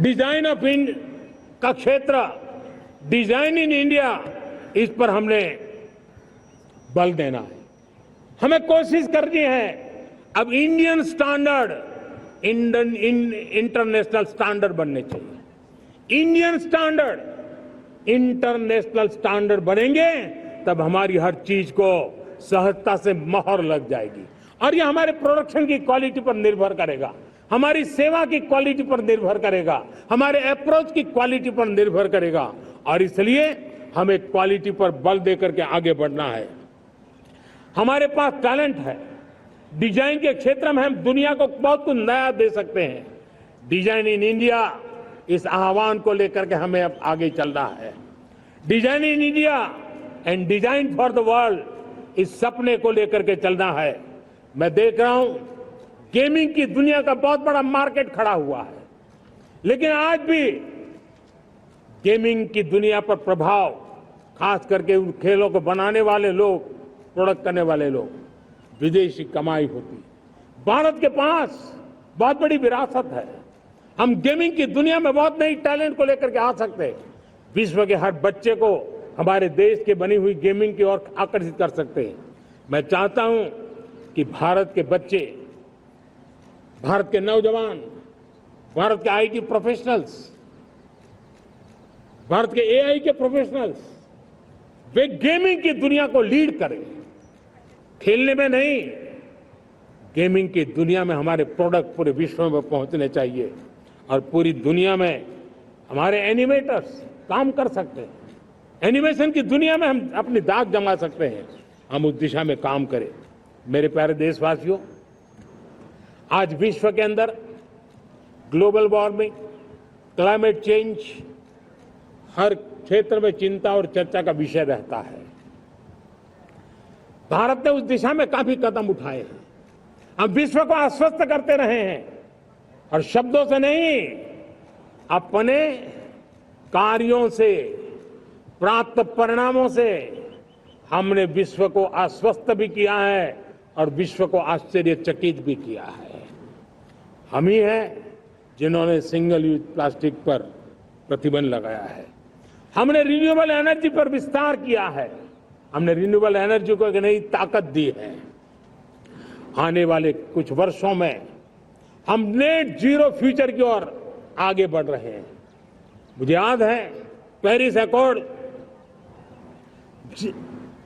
Design of का क्षेत्र, design in India, इस पर हमने बल देना है। हमें कोशिश करनी है अब इंडियन स्टैंडर्ड इंटरनेशनल स्टैंडर्ड बनने चाहिए। इंडियन स्टैंडर्ड इंटरनेशनल स्टैंडर्ड बनेंगे तब हमारी हर चीज को सहजता से मोहर लग जाएगी और ये हमारे प्रोडक्शन की क्वालिटी पर निर्भर करेगा, हमारी सेवा की क्वालिटी पर निर्भर करेगा, हमारे अप्रोच की क्वालिटी पर निर्भर करेगा और इसलिए हमें क्वालिटी पर बल देकर के आगे बढ़ना है। हमारे पास टैलेंट है, डिजाइन के क्षेत्र में हम दुनिया को बहुत कुछ नया दे सकते हैं। डिजाइन इन इंडिया, इस आह्वान को लेकर के हमें अब आगे चलना है। Design in India and design for the world, इस सपने को लेकर के चलना है। मैं देख रहा हूं गेमिंग की दुनिया का बहुत बड़ा मार्केट खड़ा हुआ है, लेकिन आज भी गेमिंग की दुनिया पर प्रभाव, खास करके उन खेलों को बनाने वाले लोग, प्रोडक्ट करने वाले लोग, विदेशी कमाई होती। भारत के पास बहुत बड़ी विरासत है, हम गेमिंग की दुनिया में बहुत नई टैलेंट को लेकर के आ सकते हैं। विश्व के हर बच्चे को हमारे देश के बनी हुई गेमिंग की ओर आकर्षित कर सकते हैं। मैं चाहता हूं कि भारत के बच्चे, भारत के नौजवान, भारत के आईटी प्रोफेशनल्स, भारत के एआई के प्रोफेशनल्स, वे गेमिंग की दुनिया को लीड करें। खेलने में नहीं, गेमिंग की दुनिया में हमारे प्रोडक्ट पूरे विश्व में पहुंचने चाहिए और पूरी दुनिया में हमारे एनिमेटर्स काम कर सकते हैं। एनिमेशन की दुनिया में हम अपनी दाग जमा सकते हैं। हम उस दिशा में काम करें। मेरे प्यारे देशवासियों, आज विश्व के अंदर ग्लोबल वार्मिंग, क्लाइमेट चेंज हर क्षेत्र में चिंता और चर्चा का विषय रहता है। भारत ने उस दिशा में काफी कदम उठाए हैं। हम विश्व को आश्वस्त करते रहे हैं और शब्दों से नहीं, अपने कार्यों से, प्राप्त परिणामों से हमने विश्व को आश्वस्त भी किया है और विश्व को आश्चर्यचकित भी किया है। हम ही हैं जिन्होंने सिंगल यूज प्लास्टिक पर प्रतिबंध लगाया है। हमने रिन्यूएबल एनर्जी पर विस्तार किया है। हमने रिन्यूएबल एनर्जी को एक नई ताकत दी है। आने वाले कुछ वर्षों में हम नेट जीरो फ्यूचर की ओर आगे बढ़ रहे हैं। मुझे याद है पेरिस अकॉर्ड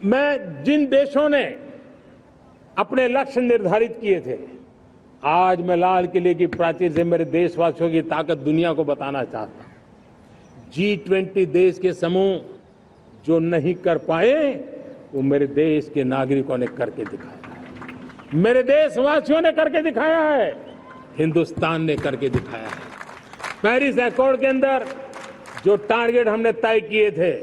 में जिन देशों ने अपने लक्ष्य निर्धारित किए थे, आज मैं लाल किले की प्राचीर से मेरे देशवासियों की ताकत दुनिया को बताना चाहता हूं। G20 देश के समूह जो नहीं कर पाए, वो मेरे देश के नागरिकों ने करके दिखाया है, मेरे देशवासियों ने करके दिखाया है, हिंदुस्तान ने करके दिखाया है। पेरिस अकॉर्ड के अंदर जो टारगेट हमने तय किए थे,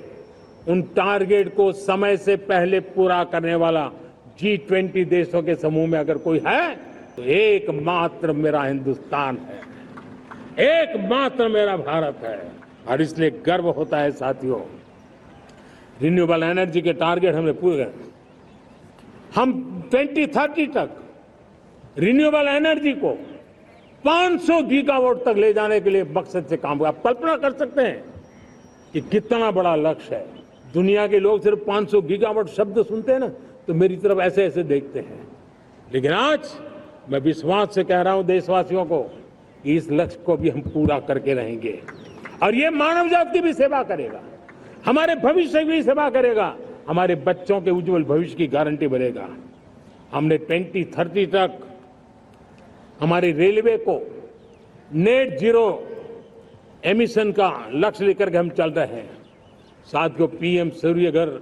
उन टारगेट को समय से पहले पूरा करने वाला G20 देशों के समूह में अगर कोई है तो एकमात्र मेरा हिंदुस्तान है, एकमात्र मेरा भारत है। और इसलिए गर्व होता है साथियों। रिन्यूएबल एनर्जी के टारगेट हमने पूरे, हम 2030 तक रिन्यूएबल एनर्जी को 500 गीगावाट तक ले जाने के लिए मकसद से काम हुआ। आप कल्पना कर सकते हैं कि कितना बड़ा लक्ष्य है। दुनिया के लोग सिर्फ 500 गीगावाट शब्द सुनते हैं ना, तो मेरी तरफ ऐसे ऐसे देखते हैं। लेकिन आज मैं विश्वास से कह रहा हूं देशवासियों को कि इस लक्ष्य को भी हम पूरा करके रहेंगे और ये मानव जाति की भी सेवा करेगा, हमारे भविष्य की भी सेवा करेगा, हमारे बच्चों के उज्जवल भविष्य की गारंटी बनेगा। हमने 2030 तक हमारी रेलवे को नेट जीरो एमिशन का लक्ष्य लेकर के हम चल रहे हैं। साथियों, पीएम सूर्य घर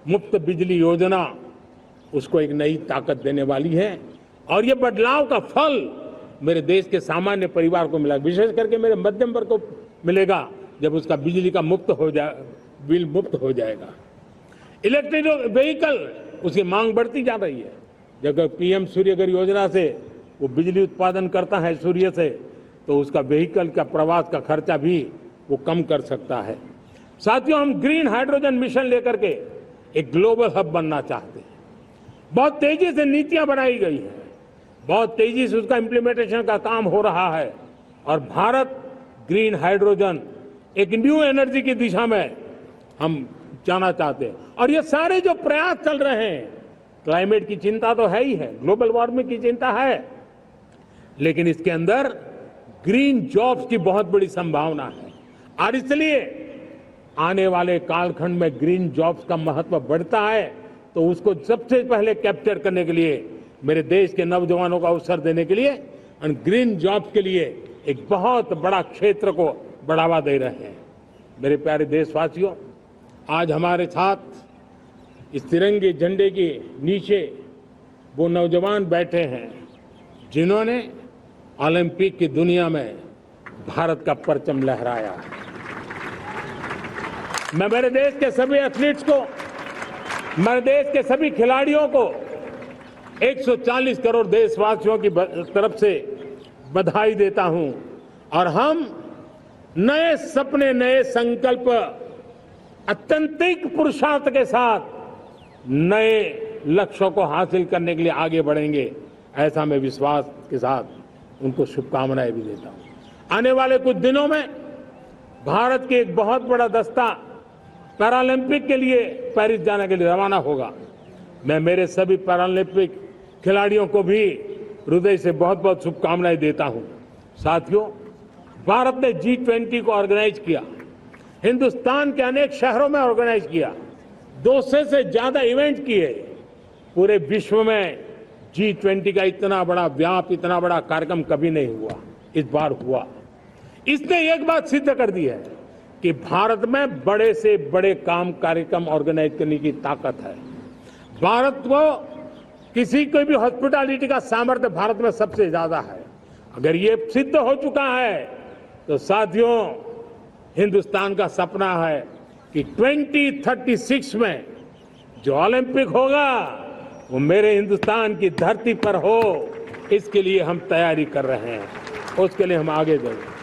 मुफ्त बिजली योजना उसको एक नई ताकत देने वाली है और ये बदलाव का फल मेरे देश के सामान्य परिवार को मिला, विशेष करके मेरे मध्यम वर्ग को मिलेगा जब उसका बिजली का बिल मुफ्त हो जाएगा। इलेक्ट्रिक व्हीकल, उसकी मांग बढ़ती जा रही है। जब पीएम सूर्य घर योजना से वो बिजली उत्पादन करता है सूर्य से, तो उसका व्हीकल का प्रवास का खर्चा भी वो कम कर सकता है। साथियों, हम ग्रीन हाइड्रोजन मिशन लेकर के एक ग्लोबल हब बनना चाहते हैं। बहुत तेजी से नीतियां बनाई गई हैं, बहुत तेजी से उसका इम्प्लीमेंटेशन का काम हो रहा है और भारत ग्रीन हाइड्रोजन, एक न्यू एनर्जी की दिशा में हम जाना चाहते हैं। और ये सारे जो प्रयास चल रहे हैं, क्लाइमेट की चिंता तो है ही है, ग्लोबल वार्मिंग की चिंता है, लेकिन इसके अंदर ग्रीन जॉब्स की बहुत बड़ी संभावना है। और इसलिए आने वाले कालखंड में ग्रीन जॉब्स का महत्व बढ़ता है, तो उसको सबसे पहले कैप्चर करने के लिए मेरे देश के नौजवानों को अवसर देने के लिए और ग्रीन जॉब्स के लिए एक बहुत बड़ा क्षेत्र को बढ़ावा दे रहे हैं। मेरे प्यारे देशवासियों, आज हमारे साथ इस तिरंगे झंडे के नीचे वो नौजवान बैठे हैं जिन्होंने ओलंपिक की दुनिया में भारत का परचम लहराया है। मैं मेरे देश के सभी एथलीट्स को, मेरे देश के सभी खिलाड़ियों को 140 करोड़ देशवासियों की तरफ से बधाई देता हूं। और हम नए सपने, नए संकल्प, अत्यंतिक पुरुषार्थ के साथ नए लक्ष्यों को हासिल करने के लिए आगे बढ़ेंगे, ऐसा मैं विश्वास के साथ उनको शुभकामनाएं भी देता हूं। आने वाले कुछ दिनों में भारत के एक बहुत बड़ा दस्ता पैरालंपिक के लिए पेरिस जाने के लिए रवाना होगा। मैं मेरे सभी पैरालंपिक खिलाड़ियों को भी हृदय से बहुत बहुत शुभकामनाएं देता हूं। साथियों, भारत ने G20 को ऑर्गेनाइज किया, हिंदुस्तान के अनेक शहरों में ऑर्गेनाइज किया, 200 से ज्यादा इवेंट किए। पूरे विश्व में G20 का इतना बड़ा व्याप, इतना बड़ा कार्यक्रम कभी नहीं हुआ, इस बार हुआ। इसने एक बात सिद्ध कर दी है कि भारत में बड़े से बड़े काम, कार्यक्रम ऑर्गेनाइज करने की ताकत है। भारत को किसी को भी हॉस्पिटैलिटी का सामर्थ्य भारत में सबसे ज्यादा है। अगर ये सिद्ध हो चुका है तो साथियों, हिंदुस्तान का सपना है कि 2036 में जो ओलंपिक होगा वो मेरे हिंदुस्तान की धरती पर हो। इसके लिए हम तैयारी कर रहे हैं, उसके लिए हम आगे बढ़ेंगे।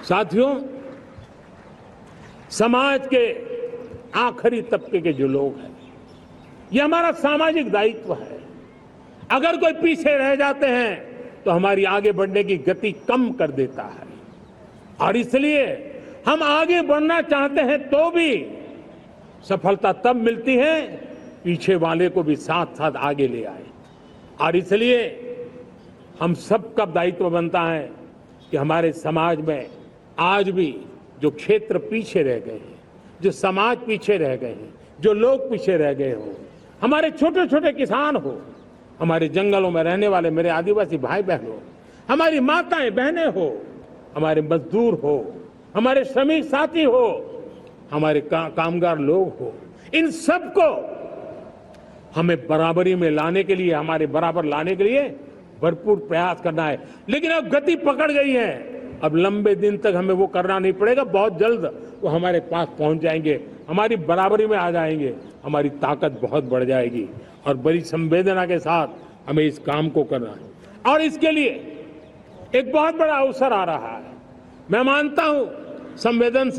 साथियों, समाज के आखिरी तबके के जो लोग हैं, ये हमारा सामाजिक दायित्व है। अगर कोई पीछे रह जाते हैं तो हमारी आगे बढ़ने की गति कम कर देता है। और इसलिए हम आगे बढ़ना चाहते हैं तो भी सफलता तब मिलती है पीछे वाले को भी साथ साथ आगे ले आए। और इसलिए हम सबका दायित्व बनता है कि हमारे समाज में आज भी जो क्षेत्र पीछे रह गए हैं, जो समाज पीछे रह गए हैं, जो लोग पीछे रह गए हो, हमारे छोटे छोटे किसान हो, हमारे जंगलों में रहने वाले मेरे आदिवासी भाई बहन हो, हमारी माताएं बहनें हो, हमारे मजदूर हो, हमारे श्रमिक साथी हो, हमारे कामगार लोग हो, इन सबको हमें बराबरी में लाने के लिए, हमारे बराबर लाने के लिए भरपूर प्रयास करना है। लेकिन अब गति पकड़ गई है, अब लंबे दिन तक हमें वो करना नहीं पड़ेगा, बहुत जल्द वो हमारे पास पहुंच जाएंगे, हमारी बराबरी में आ जाएंगे, हमारी ताकत बहुत बढ़ जाएगी। और बड़ी संवेदना के साथ हमें इस काम को करना है। और इसके लिए एक बहुत बड़ा अवसर आ रहा है। मैं मानता हूं संवेदनशील